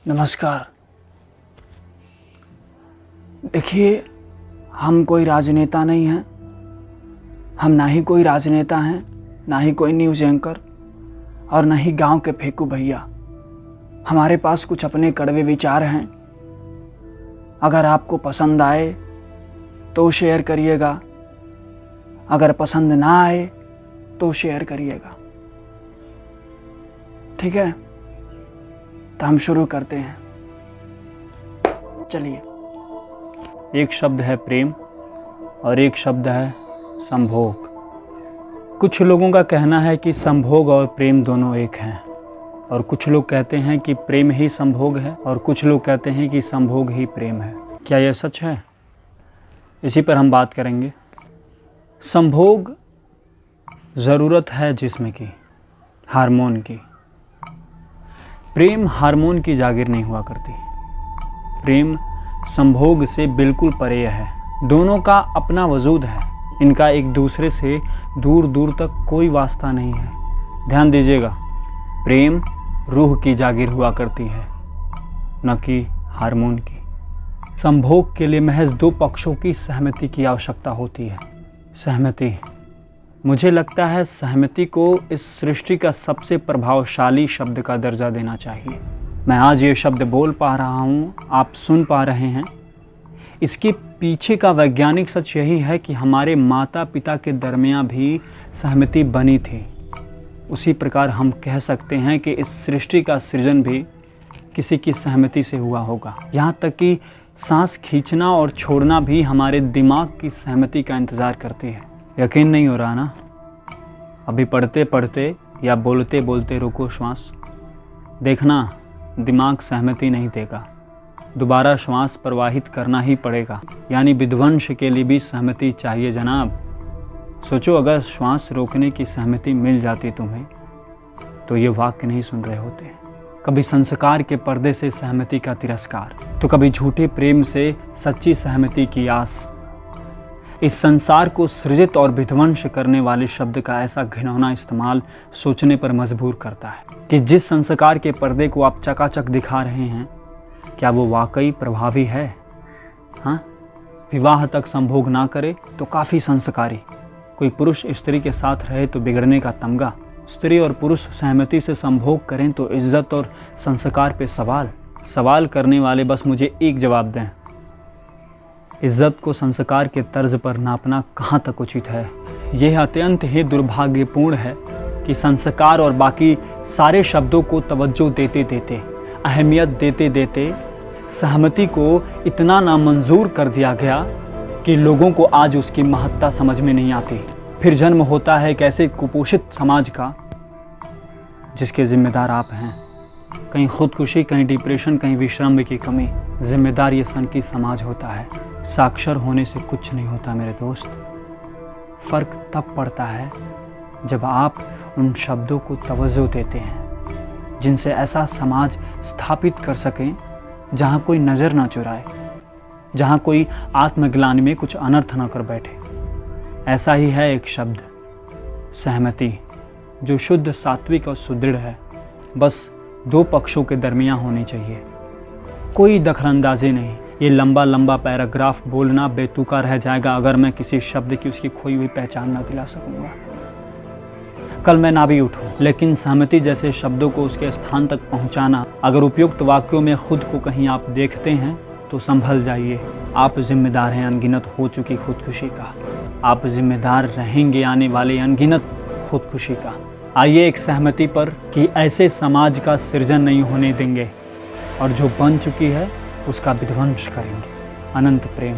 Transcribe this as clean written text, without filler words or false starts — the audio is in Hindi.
नमस्कार। देखिए, हम कोई राजनेता नहीं हैं, हम ना ही कोई राजनेता हैं, ना ही कोई न्यूज़ एंकर और ना ही गांव के फेंकू भैया। हमारे पास कुछ अपने कड़वे विचार हैं। अगर आपको पसंद आए तो शेयर करिएगा, अगर पसंद ना आए तो शेयर करिएगा। ठीक है, तो हम शुरू करते हैं। चलिए। एक शब्द है प्रेम और एक शब्द है संभोग। कुछ लोगों का कहना है कि संभोग और प्रेम दोनों एक हैं, और कुछ लोग कहते हैं कि प्रेम ही संभोग है, और कुछ लोग कहते हैं कि संभोग ही प्रेम है। क्या यह सच है? इसी पर हम बात करेंगे। संभोग ज़रूरत है जिस्म की, हार्मोन की। प्रेम हार्मोन की जागीर नहीं हुआ करती। प्रेम संभोग से बिल्कुल परे है। दोनों का अपना वजूद है, इनका एक दूसरे से दूर दूर तक कोई वास्ता नहीं है। ध्यान दीजिएगा, प्रेम रूह की जागीर हुआ करती है, न कि हार्मोन की। संभोग के लिए महज दो पक्षों की सहमति की आवश्यकता होती है। सहमति, मुझे लगता है सहमति को इस सृष्टि का सबसे प्रभावशाली शब्द का दर्जा देना चाहिए। मैं आज ये शब्द बोल पा रहा हूँ, आप सुन पा रहे हैं। इसके पीछे का वैज्ञानिक सच यही है कि हमारे माता पिता के दरमियान भी सहमति बनी थी। उसी प्रकार हम कह सकते हैं कि इस सृष्टि का सृजन भी किसी की सहमति से हुआ होगा। यहाँ तक कि सांस खींचना और छोड़ना भी हमारे दिमाग की सहमति का इंतज़ार करती है। यकीन नहीं हो रहा ना? अभी पढ़ते पढ़ते या बोलते बोलते रोको श्वास। देखना, दिमाग सहमति नहीं देगा, दोबारा श्वास प्रवाहित करना ही पड़ेगा। यानी विध्वंस के लिए भी सहमति चाहिए जनाब। सोचो, अगर श्वास रोकने की सहमति मिल जाती तुम्हें तो ये वाक्य नहीं सुन रहे होते। कभी संस्कार के पर्दे से सहमति का तिरस्कार, तो कभी झूठे प्रेम से सच्ची सहमति की आस। इस संसार को सृजित और विध्वंस करने वाले शब्द का ऐसा घिनौना इस्तेमाल सोचने पर मजबूर करता है कि जिस संस्कार के पर्दे को आप चकाचक दिखा रहे हैं, क्या वो वाकई प्रभावी है? हाँ, विवाह तक संभोग ना करे तो काफ़ी संस्कारी। कोई पुरुष स्त्री के साथ रहे तो बिगड़ने का तमगा। स्त्री और पुरुष सहमति से संभोग करें तो इज्जत और संस्कार पे सवाल करने वाले बस मुझे एक जवाब दें। इज्जत को संस्कार के तर्ज पर नापना कहाँ तक उचित है? यह अत्यंत ही दुर्भाग्यपूर्ण है कि संस्कार और बाकी सारे शब्दों को तवज्जो देते देते, अहमियत देते देते सहमति को इतना नामंजूर कर दिया गया कि लोगों को आज उसकी महत्ता समझ में नहीं आती। फिर जन्म होता है एक ऐसे कुपोषित समाज का जिसके जिम्मेदार आप हैं। कहीं खुदकुशी, कहीं डिप्रेशन, कहीं विश्राम की कमी। जिम्मेदार ये सनकी समाज होता है। साक्षर होने से कुछ नहीं होता मेरे दोस्त। फ़र्क तब पड़ता है जब आप उन शब्दों को तवज्जो देते हैं जिनसे ऐसा समाज स्थापित कर सकें जहाँ कोई नज़र ना चुराए, जहाँ कोई आत्मग्लानि में कुछ अनर्थ ना कर बैठे। ऐसा ही है एक शब्द, सहमति, जो शुद्ध, सात्विक और सुदृढ़ है। बस दो पक्षों के दरमियान होनी चाहिए, कोई दखलंदाजी नहीं। ये लंबा लंबा पैराग्राफ बोलना बेतुका रह जाएगा अगर मैं किसी शब्द की उसकी खोई हुई पहचान ना दिला सकूंगा। कल मैं ना भी उठूं, लेकिन सहमति जैसे शब्दों को उसके स्थान तक पहुंचाना, अगर उपयुक्त वाक्यों में खुद को कहीं आप देखते हैं तो संभल जाइए। आप जिम्मेदार हैं अनगिनत हो चुकी खुदकुशी का। आप जिम्मेदार रहेंगे आने वाले अनगिनत खुदकुशी का। आइए एक सहमति पर कि ऐसे समाज का सृजन नहीं होने देंगे, और जो बन चुकी है उसका विध्वंस करेंगे। अनंत प्रेम।